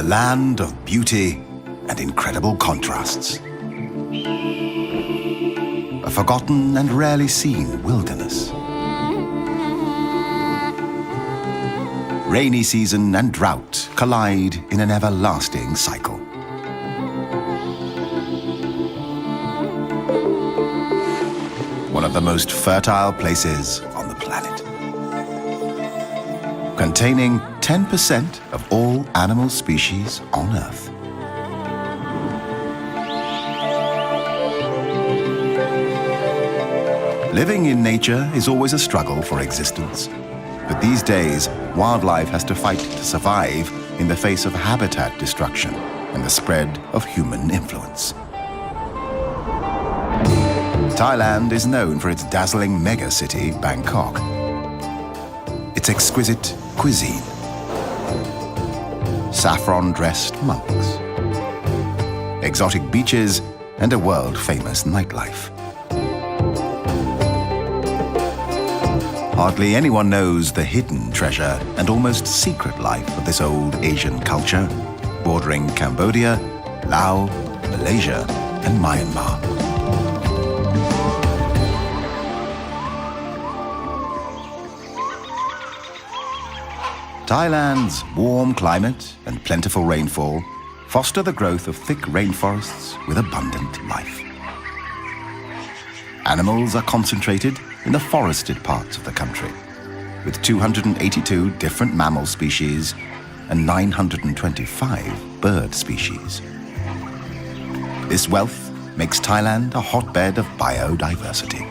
land of beauty and incredible contrasts. A forgotten and rarely seen wilderness. Rainy season and drought collide in an everlasting cycle. One of the most fertile places on the planet. Containing 10% of all animal species on Earth. Living in nature is always a struggle for existence. But these days, wildlife has to fight to survive in the face of habitat destruction and the spread of human influence. Thailand is known for its dazzling mega-city, Bangkok. Its exquisite cuisine. Saffron-dressed monks. Exotic beaches and a world-famous nightlife. Hardly anyone knows the hidden treasure and almost secret life of this old Asian culture, bordering Cambodia, Laos, Malaysia, and Myanmar. Thailand's warm climate and plentiful rainfall foster the growth of thick rainforests with abundant life. Animals are concentrated in the forested parts of the country, with 282 different mammal species and 925 bird species. This wealth makes Thailand a hotbed of biodiversity.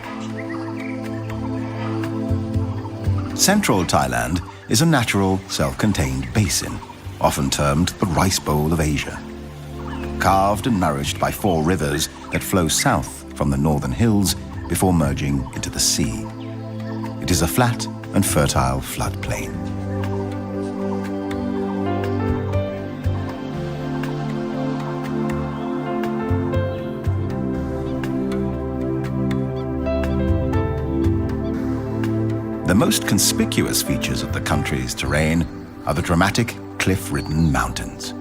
Central Thailand is a natural, self-contained basin, often termed the Rice Bowl of Asia. Carved and nourished by 4 rivers that flow south from the northern hills before merging into the sea. It is a flat and fertile floodplain. The most conspicuous features of the country's terrain are the dramatic cliff-ridden mountains.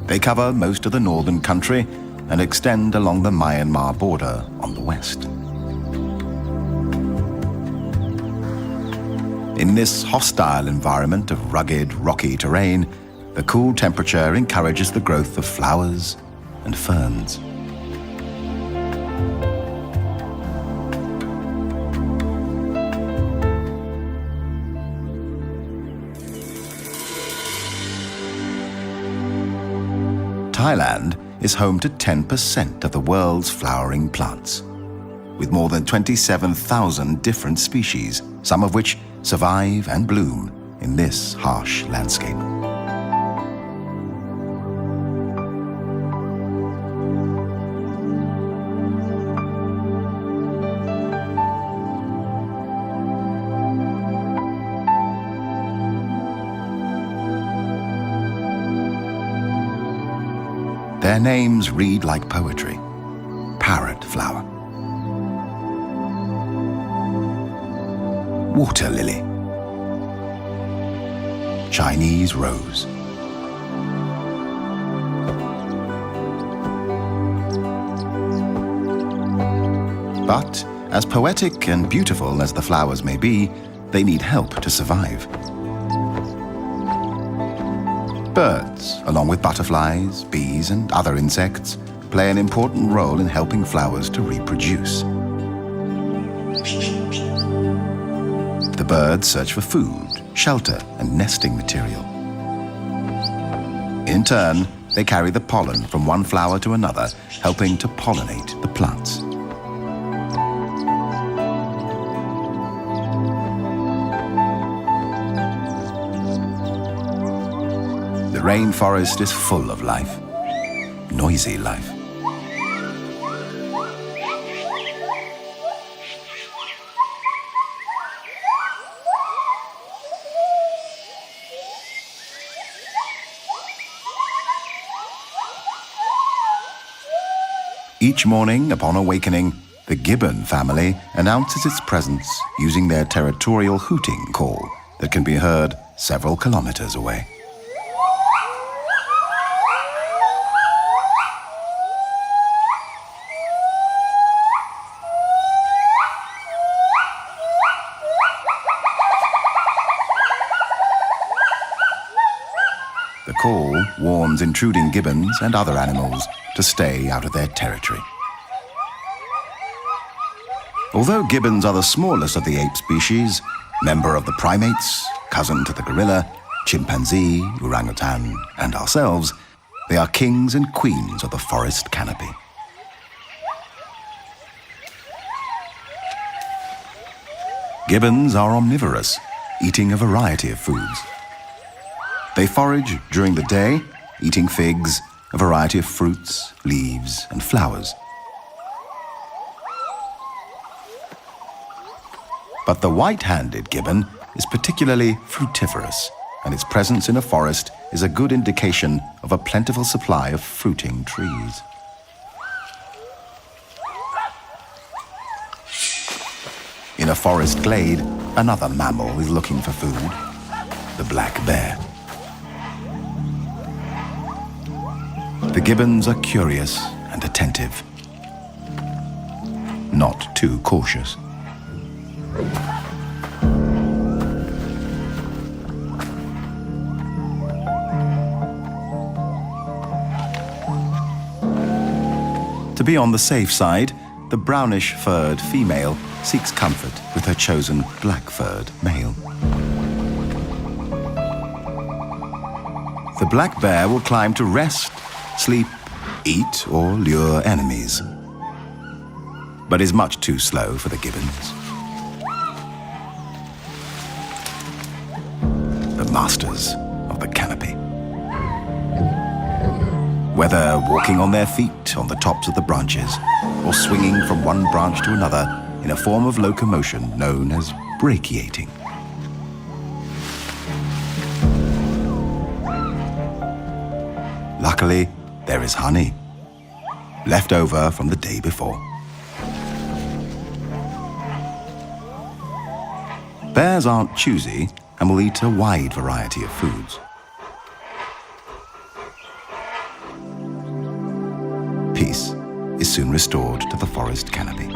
They cover most of the northern country and extend along the Myanmar border on the west. In this hostile environment of rugged, rocky terrain, the cool temperature encourages the growth of flowers and ferns. Thailand is home to 10% of the world's flowering plants, with more than 27,000 different species, some of which survive and bloom in this harsh landscape. Their names read like poetry. Parrot flower. Water lily. Chinese rose. But as poetic and beautiful as the flowers may be, they need help to survive. Birds, along with butterflies, bees, and other insects, play an important role in helping flowers to reproduce. The birds search for food, shelter, and nesting material. In turn, they carry the pollen from one flower to another, helping to pollinate the plants. The rainforest is full of life, noisy life. Each morning, upon awakening, the gibbon family announces its presence using their territorial hooting call that can be heard several kilometers away. signal warns intruding gibbons and other animals to stay out of their territory. Although gibbons are the smallest of the ape species, member of the primates, cousin to the gorilla, chimpanzee, orangutan, and ourselves, they are kings and queens of the forest canopy. Gibbons are omnivorous, eating a variety of foods. They forage during the day, eating figs, a variety of fruits, leaves, and flowers. But the white-handed gibbon is particularly fruitiferous, and its presence in a forest is a good indication of a plentiful supply of fruiting trees. In a forest glade, another mammal is looking for food, the black bear. The gibbons are curious and attentive, not too cautious. To be on the safe side, the brownish-furred female seeks comfort with her chosen black-furred male. The black bear will climb to rest, sleep, eat, or lure enemies, but is much too slow for the gibbons. The masters of the canopy. Whether walking on their feet on the tops of the branches or swinging from one branch to another in a form of locomotion known as brachiating. Luckily, there is honey, left over from the day before. Bears aren't choosy and will eat a wide variety of foods. Peace is soon restored to the forest canopy.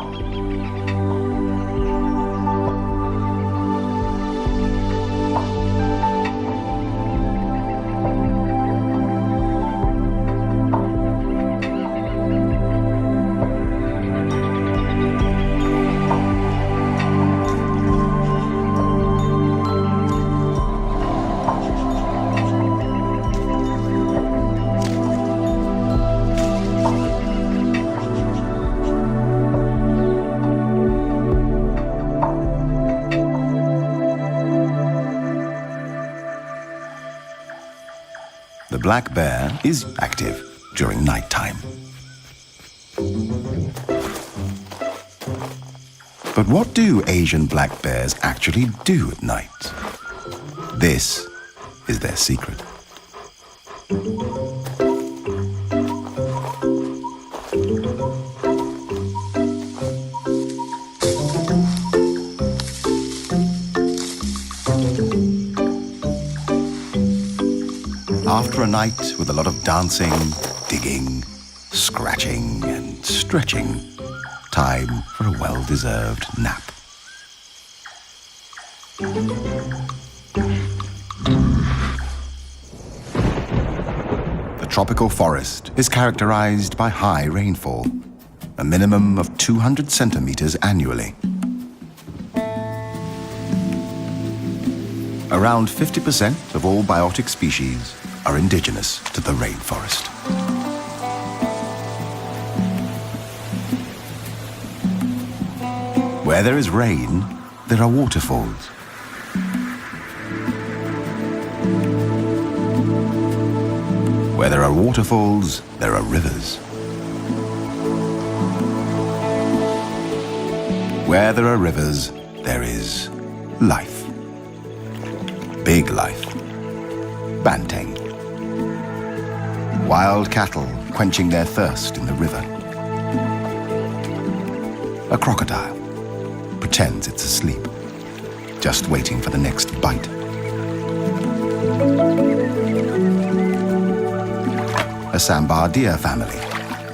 The black bear is active during nighttime. But what do Asian black bears actually do at night? This is their secret. After a night with a lot of dancing, digging, scratching, and stretching, time for a well-deserved nap. The tropical forest is characterized by high rainfall, a minimum of 200 centimeters annually. Around 50% of all biotic species are indigenous to the rainforest. Where there is rain, there are waterfalls. Where there are waterfalls, there are rivers. Where there are rivers, there is life. Big life. Banteng. Wild cattle quenching their thirst in the river. A crocodile pretends it's asleep, just waiting for the next bite. A sambar deer family,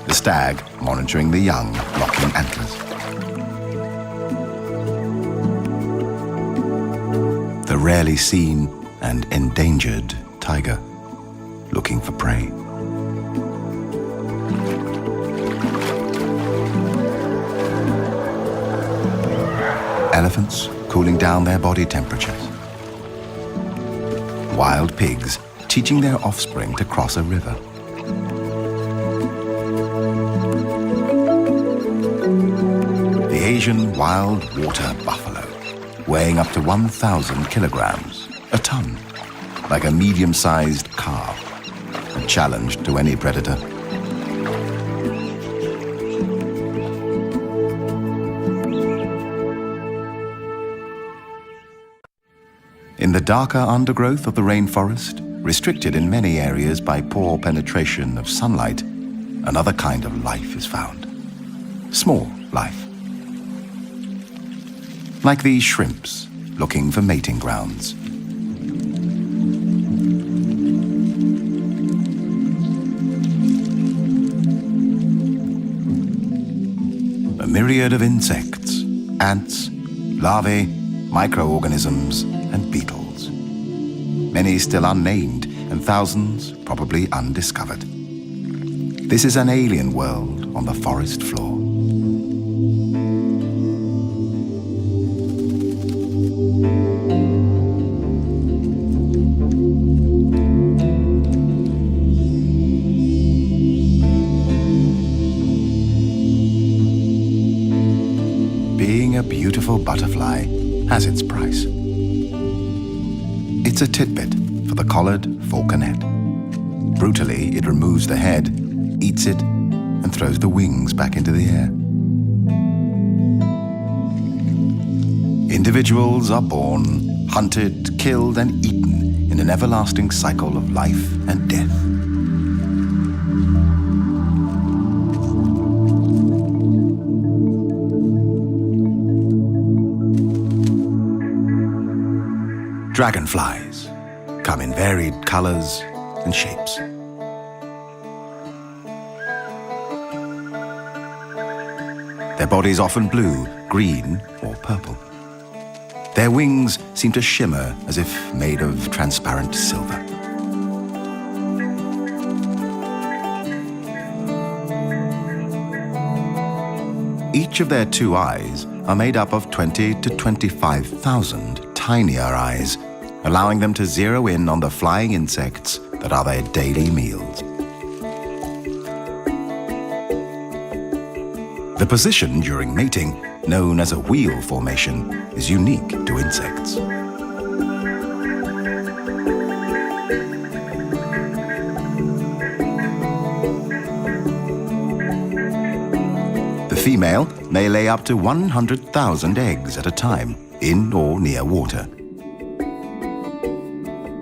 the stag monitoring the young locking antlers. The rarely seen and endangered tiger, looking for prey. Elephants cooling down their body temperatures. Wild pigs teaching their offspring to cross a river. The Asian wild water buffalo, weighing up to 1,000 kilograms, a ton, like a medium-sized calf, a challenge to any predator. In the darker undergrowth of the rainforest, restricted in many areas by poor penetration of sunlight, another kind of life is found. Small life. Like these shrimps, looking for mating grounds. A myriad of insects, ants, larvae, microorganisms, and beetles. Many still unnamed, and thousands probably undiscovered. This is an alien world on the forest floor. Being a beautiful butterfly has its price. It's a titbit for the collared falconet. Brutally, it removes the head, eats it, and throws the wings back into the air. Individuals are born, hunted, killed, and eaten in an everlasting cycle of life and death. Dragonflies come in varied colors and shapes. Their bodies often blue, green, or purple. Their wings seem to shimmer as if made of transparent silver. Each of their two eyes are made up of 20 to 25,000 tinier eyes, allowing them to zero in on the flying insects that are their daily meals. The position during mating, known as a wheel formation, is unique to insects. The female may lay up to 100,000 eggs at a time, in or near water.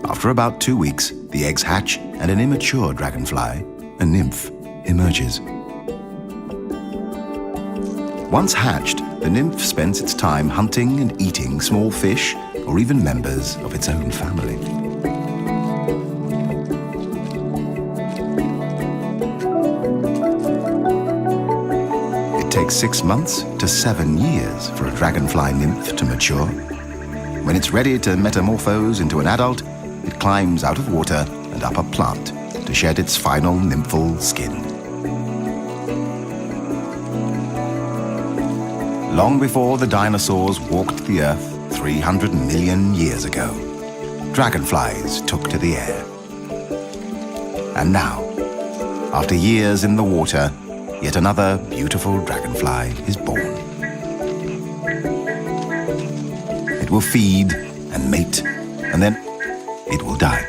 After about 2 weeks, the eggs hatch and an immature dragonfly, a nymph, emerges. Once hatched, the nymph spends its time hunting and eating small fish or even members of its own family. It takes 6 months to 7 years for a dragonfly nymph to mature. When it's ready to metamorphose into an adult, it climbs out of water and up a plant to shed its final nymphal skin. Long before the dinosaurs walked the earth 300 million years ago, dragonflies took to the air. And now, after years in the water, yet another beautiful dragonfly is born. It will feed and mate, and then it will die.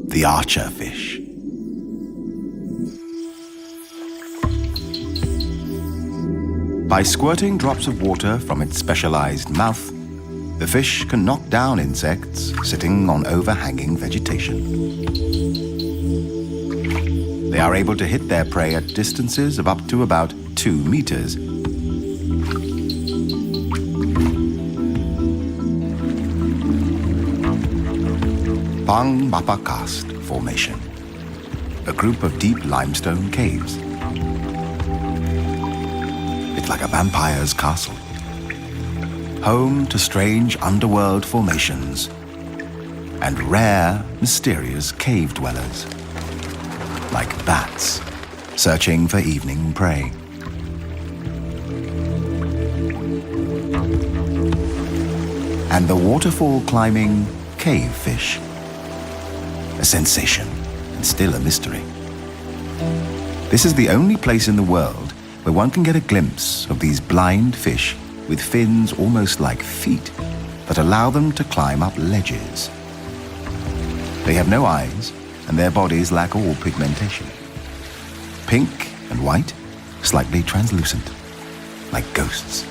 The archer fish. By squirting drops of water from its specialized mouth, the fish can knock down insects sitting on overhanging vegetation. They are able to hit their prey at distances of up to about 2 meters. Bang Mapa Karst Formation, a group of deep limestone caves. It's like a vampire's castle. home to strange underworld formations and rare, mysterious cave dwellers, like bats searching for evening prey. And the waterfall-climbing cave fish, a sensation and still a mystery. This is the only place in the world where one can get a glimpse of these blind fish with fins almost like feet that allow them to climb up ledges. They have no eyes, and their bodies lack all pigmentation. Pink and white, slightly translucent, like ghosts.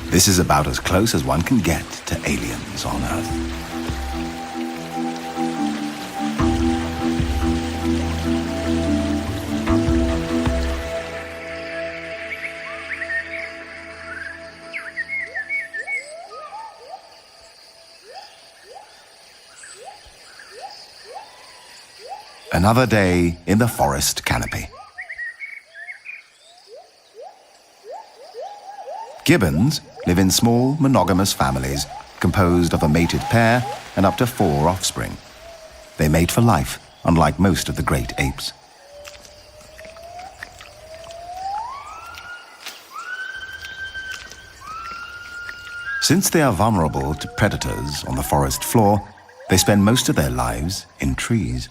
This is about as close as one can get to aliens on Earth. Another day in the forest canopy. Gibbons live in small, monogamous families composed of a mated pair and up to 4 offspring. They mate for life, unlike most of the great apes. Since they are vulnerable to predators on the forest floor, they spend most of their lives in trees.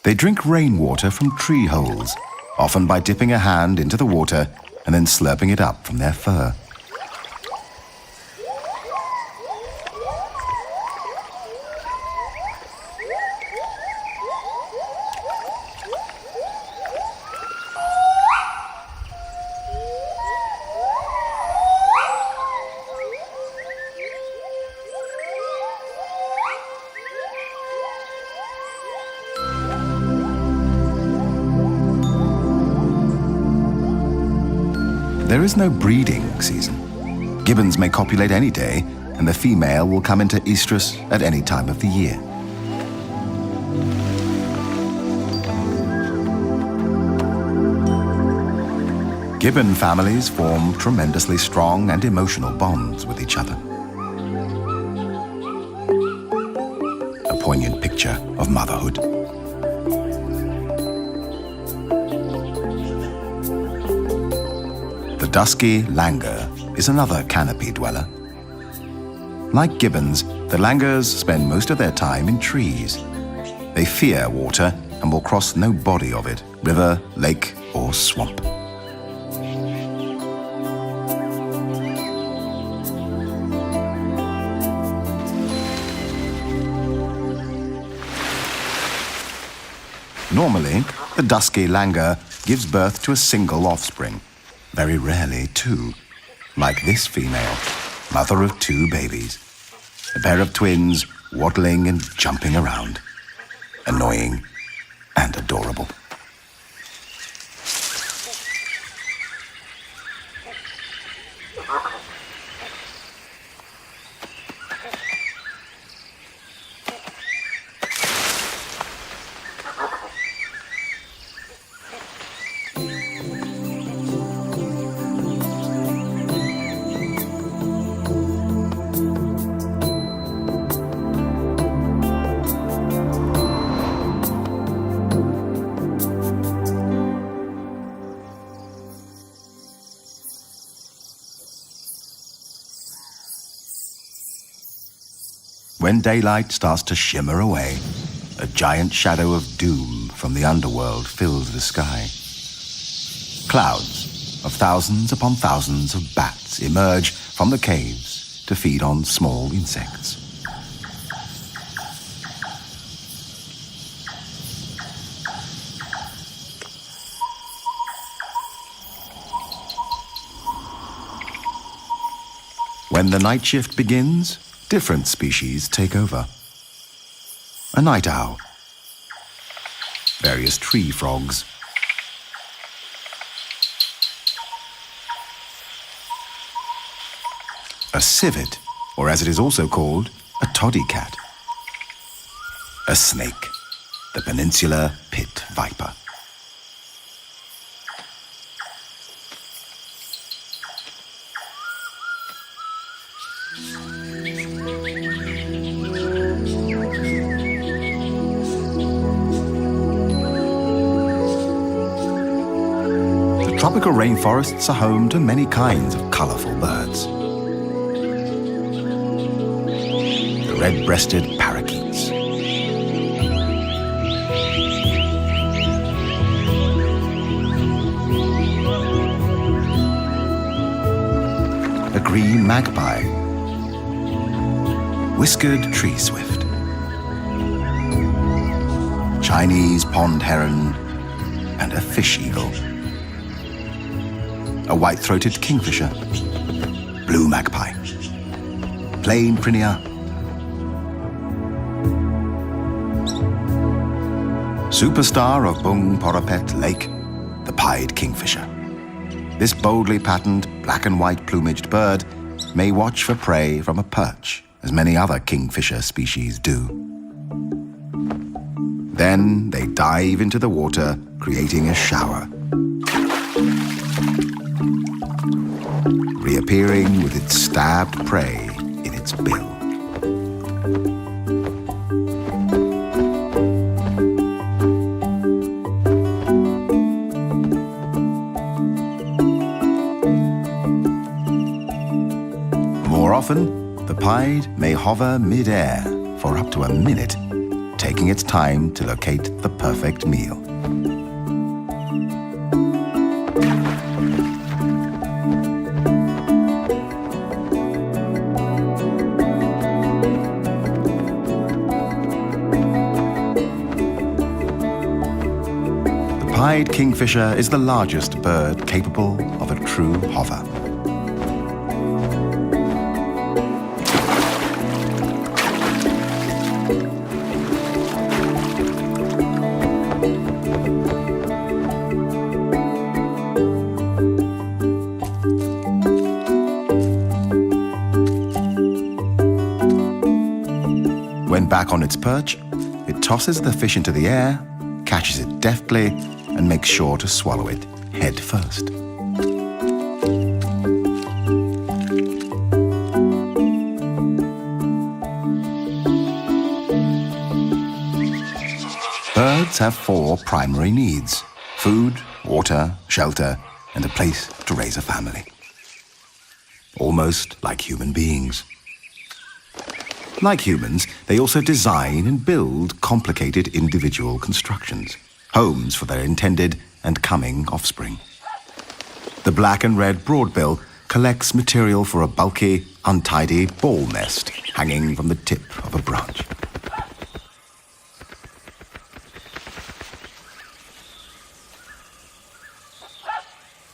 They drink rainwater from tree holes, often by dipping a hand into the water and then slurping it up from their fur. There is no breeding season. Gibbons may copulate any day, and the female will come into estrus at any time of the year. Gibbon families form tremendously strong and emotional bonds with each other. A poignant picture of motherhood. The dusky langur is another canopy dweller. Like gibbons, the langurs spend most of their time in trees. They fear water and will cross no body of it, river, lake, or swamp. Normally, the dusky langur gives birth to a single offspring. Very rarely 2, like this female, mother of 2 babies. A pair of twins waddling and jumping around. Annoying and adorable. When daylight starts to shimmer away, a giant shadow of doom from the underworld fills the sky. Clouds of thousands upon thousands of bats emerge from the caves to feed on small insects. When the night shift begins, different species take over. A night owl, various tree frogs, a civet, or as it is also called, a toddy cat, a snake, the peninsular pit viper. Tropical rainforests are home to many kinds of colorful birds. The red-breasted parakeets, a green magpie, whiskered tree swift, Chinese pond heron, and a fish eagle, a white-throated kingfisher, blue magpie, plain prinia, superstar of Bung Porapet Lake, the pied kingfisher. This boldly patterned black and white plumaged bird may watch for prey from a perch, as many other kingfisher species do. Then they dive into the water, creating a shower, reappearing with its stabbed prey in its bill. More often, the pied may hover mid-air for up to a minute, taking its time to locate the perfect meal. The pied kingfisher is the largest bird capable of a true hover. When back on its perch, it tosses the fish into the air, catches it deftly, and makes sure to swallow it head first. Birds have 4 primary needs: food, water, shelter, and a place to raise a family. Almost like human beings. Like humans, they also design and build complicated individual constructions, homes for their intended and coming offspring. The black and red broadbill collects material for a bulky, untidy ball nest hanging from the tip of a branch.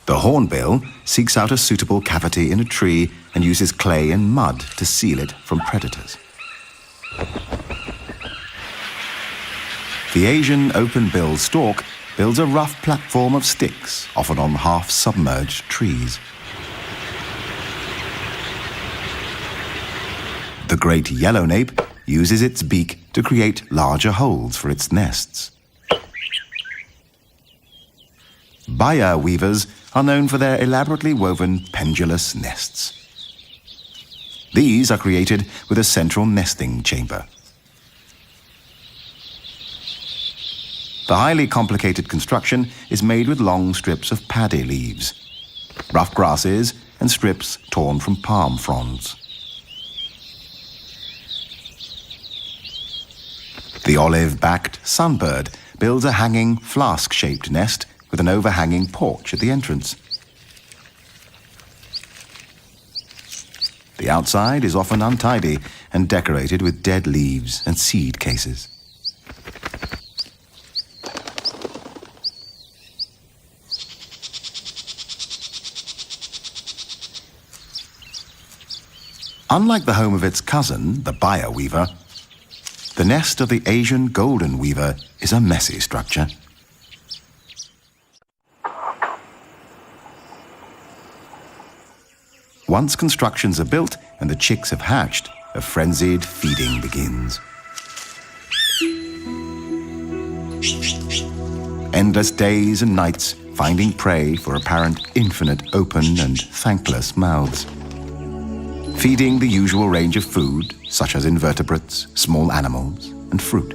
The hornbill seeks out a suitable cavity in a tree and uses clay and mud to seal it from predators. The Asian open-billed stork builds a rough platform of sticks, often on half-submerged trees. The great yellownape uses its beak to create larger holes for its nests. Baya weavers are known for their elaborately woven pendulous nests. These are created with a central nesting chamber. The highly complicated construction is made with long strips of paddy leaves, rough grasses, and strips torn from palm fronds. The olive-backed sunbird builds a hanging flask-shaped nest with an overhanging porch at the entrance. The outside is often untidy and decorated with dead leaves and seed cases. Unlike the home of its cousin, the Baya weaver, the nest of the Asian golden weaver is a messy structure. Once constructions are built and the chicks have hatched, a frenzied feeding begins. Endless days and nights finding prey for apparent infinite open and thankless mouths. Feeding the usual range of food, such as invertebrates, small animals, and fruit.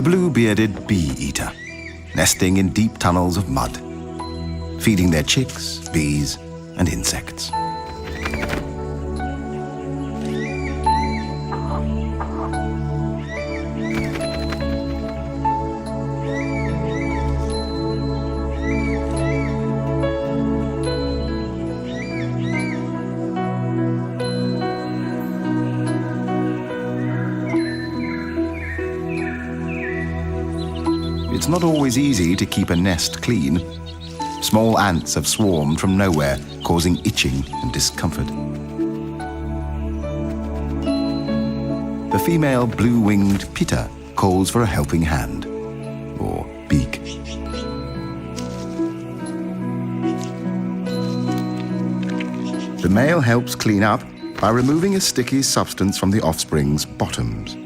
the blue-bearded bee-eater, nesting in deep tunnels of mud, feeding their chicks, bees, and insects. It's not always easy to keep a nest clean. Small ants have swarmed from nowhere, causing itching and discomfort. The female blue-winged pitta calls for a helping hand, or beak. The male helps clean up by removing a sticky substance from the offspring's bottoms.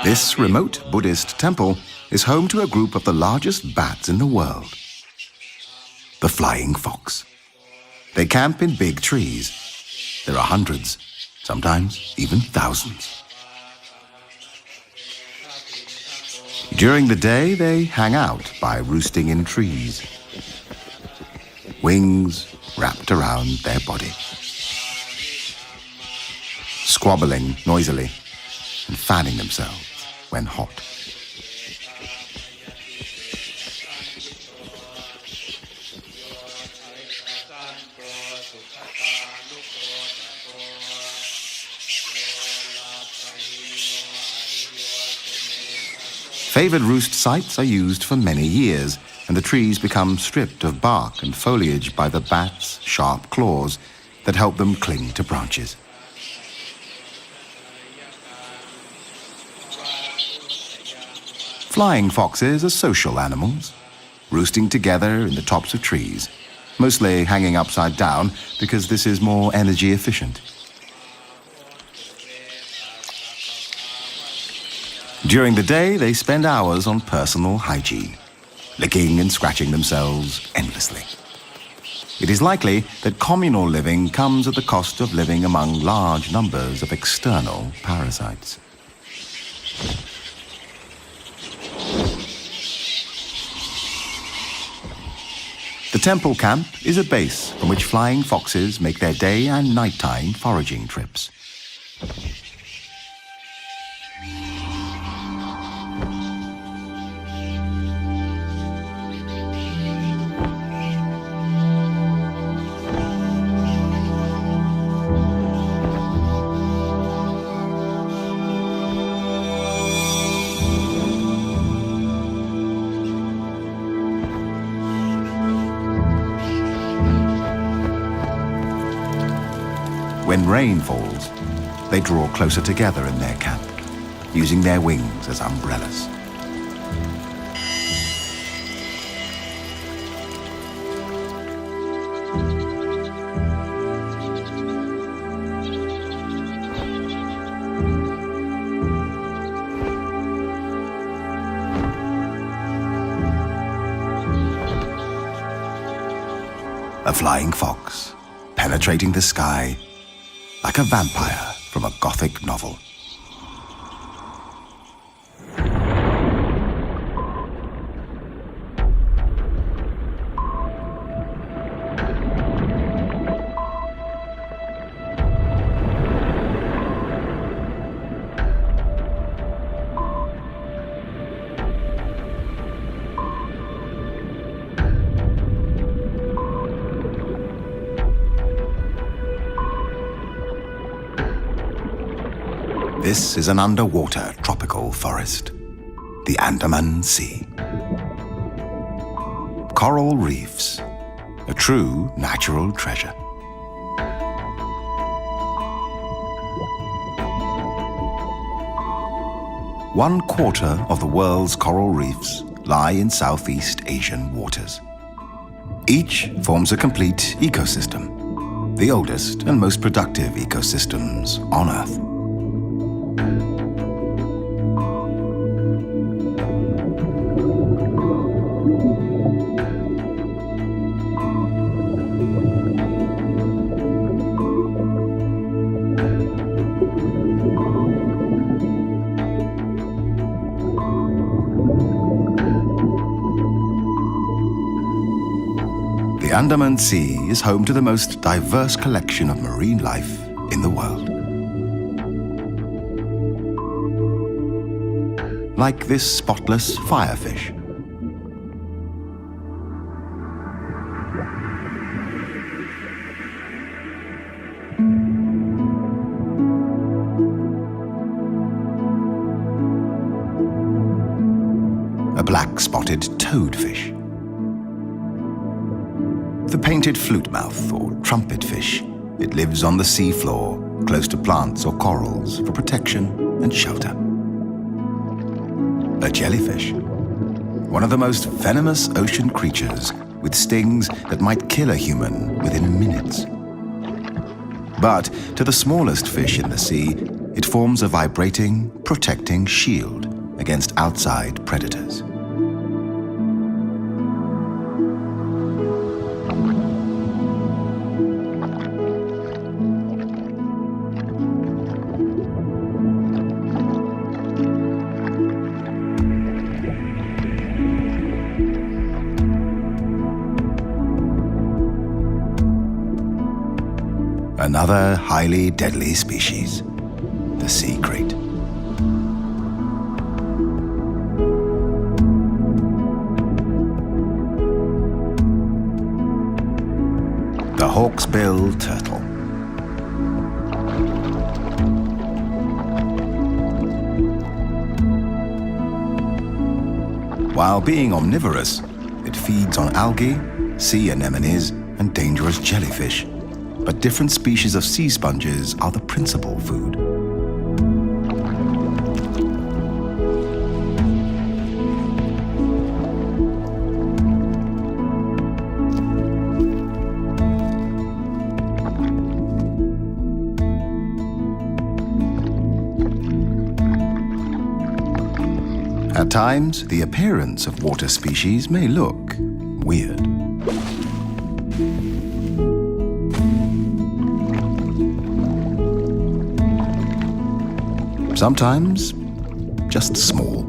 This remote Buddhist temple is home to a group of the largest bats in the world, the flying fox. They camp in big trees. There are hundreds, sometimes even thousands. During the day, they hang out by roosting in trees, wings wrapped around their body, squabbling noisily and fanning themselves when hot. Favored roost sites are used for many years, and the trees become stripped of bark and foliage by the bats' sharp claws that help them cling to branches. Flying foxes are social animals, roosting together in the tops of trees, mostly hanging upside down because this is more energy efficient. During the day, they spend hours on personal hygiene, licking and scratching themselves endlessly. It is likely that communal living comes at the cost of living among large numbers of external parasites. The temple camp is a base from which flying foxes make their day and nighttime foraging trips. When rain falls, they draw closer together in their camp, using their wings as umbrellas. A flying fox, penetrating the sky like a vampire from a Gothic novel. This is an underwater tropical forest, the Andaman Sea. Coral reefs, a true natural treasure. One quarter of the world's coral reefs lie in Southeast Asian waters. Each forms a complete ecosystem, the oldest and most productive ecosystems on Earth. The Andaman Sea is home to the most diverse collection of marine life in the world. Like this spotless firefish. A black-spotted toadfish. The painted flutemouth or trumpetfish. It lives on the seafloor, close to plants or corals for protection and shelter. A jellyfish, one of the most venomous ocean creatures with stings that might kill a human within minutes. But to the smallest fish in the sea, it forms a vibrating, protecting shield against outside predators. Another highly deadly species, the sea crate. The hawksbill turtle. While being omnivorous, it feeds on algae, sea anemones, and dangerous jellyfish. But different species of sea sponges are the principal food. At times, the appearance of water species may look weird. Sometimes just small.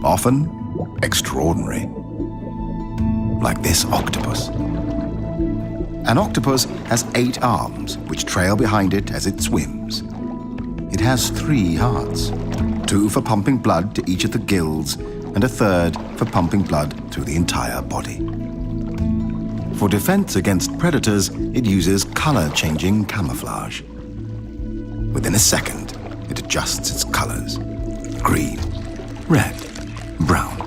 Often extraordinary. Like this octopus. An octopus has 8 arms which trail behind it as it swims. It has 3 hearts, 2 for pumping blood to each of the gills and a third for pumping blood through the entire body. For defense against predators, it uses color-changing camouflage. Within a second, it adjusts its colors: green, red, brown.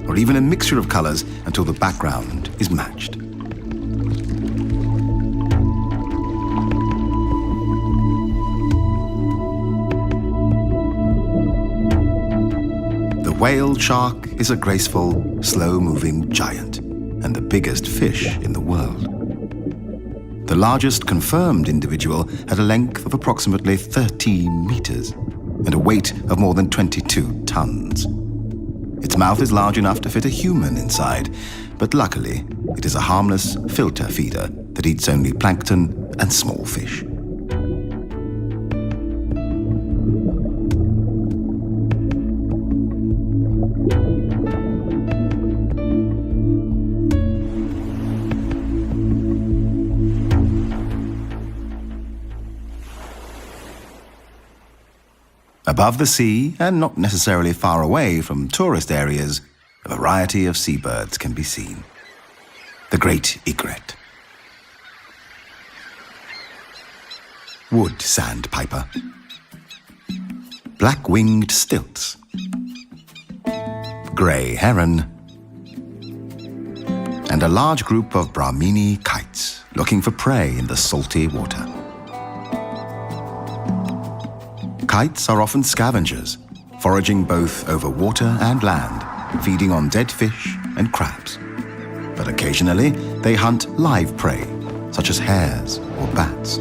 Or even a mixture of colors until the background is matched. The whale shark is a graceful, slow-moving giant and the biggest fish in the world. The largest confirmed individual had a length of approximately 13 meters and a weight of more than 22 tons. Its mouth is large enough to fit a human inside, but luckily it is a harmless filter feeder that eats only plankton and small fish. Above the sea, and not necessarily far away from tourist areas, a variety of seabirds can be seen. The great egret, wood sandpiper, black-winged stilts, grey heron, and a large group of Brahmini kites looking for prey in the salty water. Kites are often scavengers, foraging both over water and land, feeding on dead fish and crabs. But occasionally, they hunt live prey, such as hares or bats.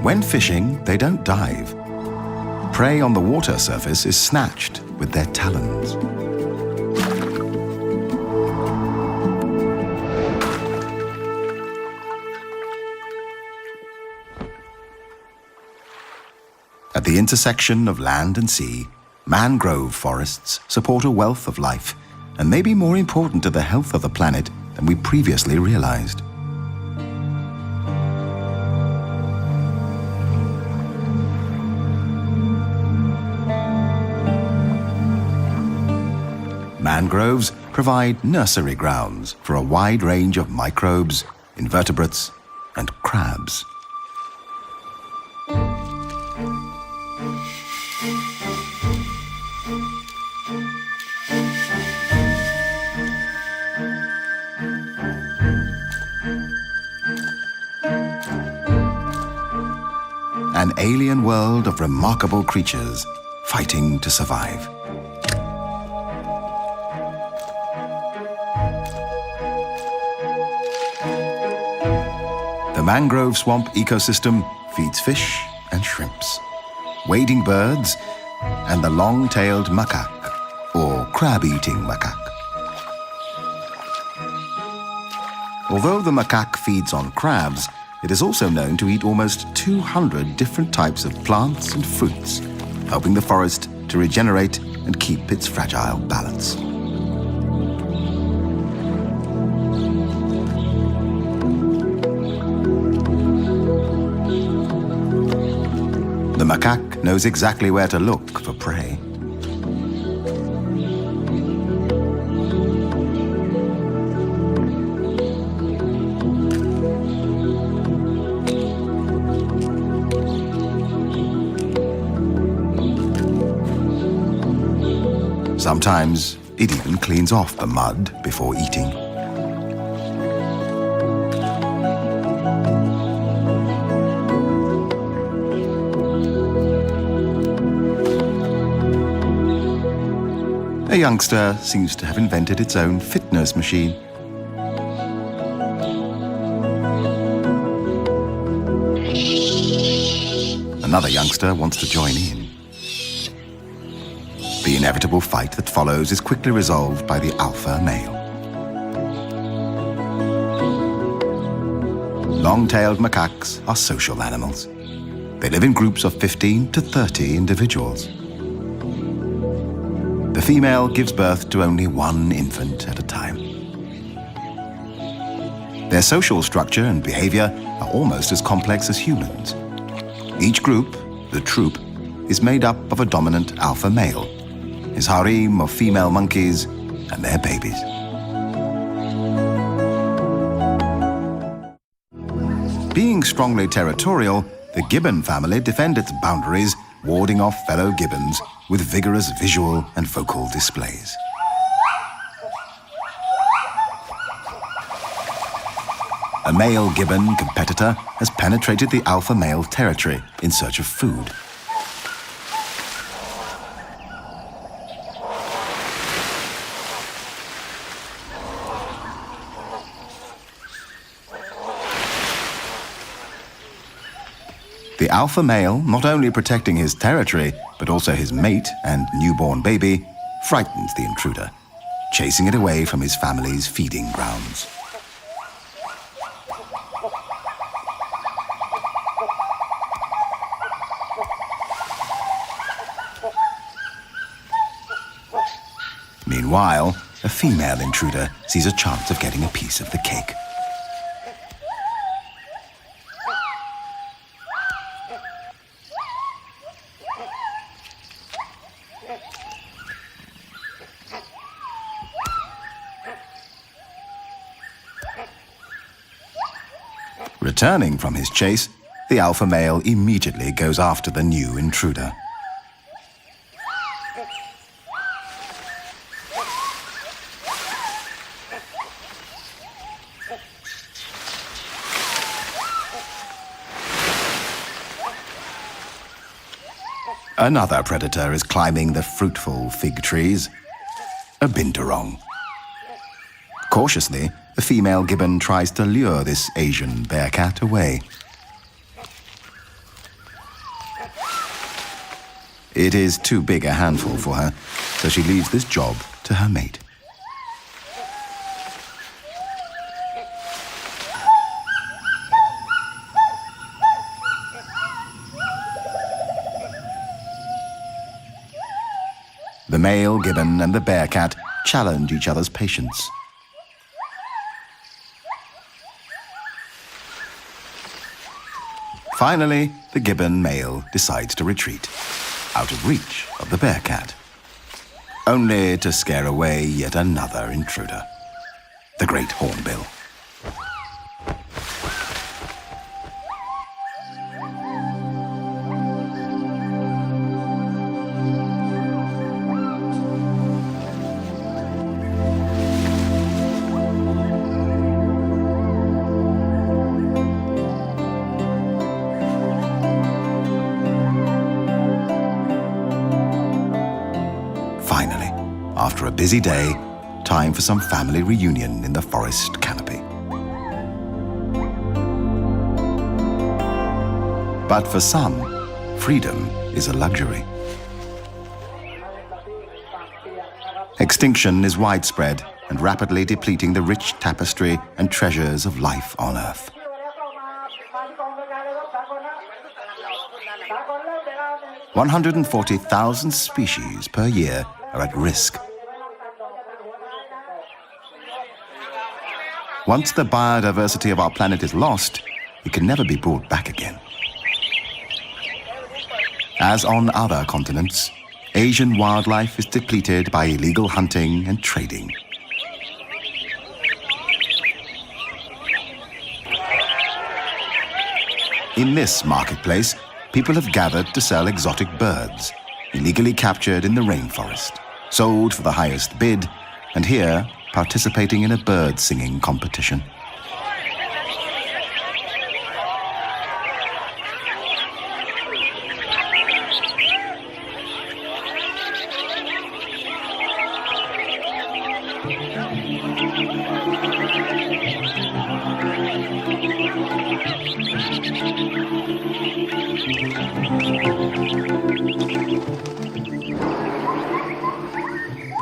When fishing, they don't dive. Prey on the water surface is snatched with their talons. At the intersection of land and sea, mangrove forests support a wealth of life and may be more important to the health of the planet than we previously realized. Mangroves provide nursery grounds for a wide range of microbes, invertebrates, and crabs. An alien world of remarkable creatures fighting to survive. The mangrove swamp ecosystem feeds fish and shrimps, wading birds, and the long-tailed macaque, or crab-eating macaque. Although the macaque feeds on crabs, it is also known to eat almost 200 different types of plants and fruits, helping the forest to regenerate and keep its fragile balance. The macaque knows exactly where to look for prey. Sometimes it even cleans off the mud before eating. A youngster seems to have invented its own fitness machine. Another youngster wants to join in. The inevitable fight that follows is quickly resolved by the alpha male. Long-tailed macaques are social animals. They live in groups of 15 to 30 individuals. The female gives birth to only one infant at a time. Their social structure and behavior are almost as complex as humans. Each group, the troop, is made up of a dominant alpha male, his harem of female monkeys, and their babies. Being strongly territorial, the gibbon family defend its boundaries, warding off fellow gibbons with vigorous visual and vocal displays. A male gibbon competitor has penetrated the alpha male territory in search of food. The alpha male, not only protecting his territory, but also his mate and newborn baby, frightens the intruder, chasing it away from his family's feeding grounds. Meanwhile, a female intruder sees a chance of getting a piece of the cake. Returning from his chase, the alpha male immediately goes after the new intruder. Another predator is climbing the fruitful fig trees. A binturong. Cautiously, the female gibbon tries to lure this Asian bearcat away. It is too big a handful for her, so she leaves this job to her mate. The male gibbon and the bearcat challenge each other's patience. Finally, the gibbon male decides to retreat, out of reach of the bearcat, only to scare away yet another intruder, the great hornbill. Finally, after a busy day, time for some family reunion in the forest canopy. But for some, freedom is a luxury. Extinction is widespread and rapidly depleting the rich tapestry and treasures of life on Earth. 140,000 species per year are at risk. Once the biodiversity of our planet is lost, it can never be brought back again. As on other continents, Asian wildlife is depleted by illegal hunting and trading. In this marketplace, people have gathered to sell exotic birds, illegally captured in the rainforest, sold for the highest bid, and here participating in a bird singing competition.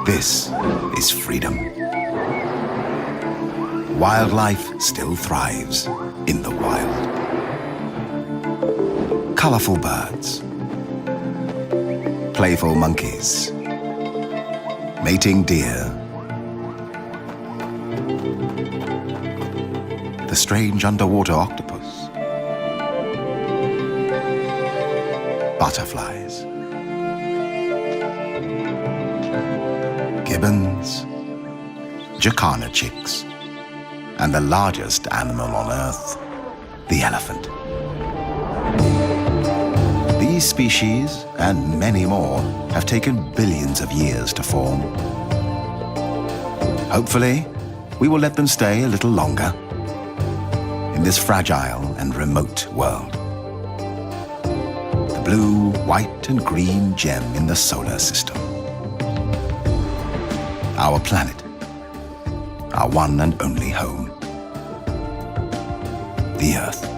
This is freedom. Wildlife still thrives in the wild. Colorful birds, playful monkeys, mating deer, the strange underwater octopus, butterflies, gibbons, jacana chicks, and the largest animal on Earth, the elephant. These species, and many more, have taken billions of years to form. Hopefully, we will let them stay a little longer in this fragile and remote world. The blue, white, and green gem in the solar system. Our planet, our one and only home, the Earth.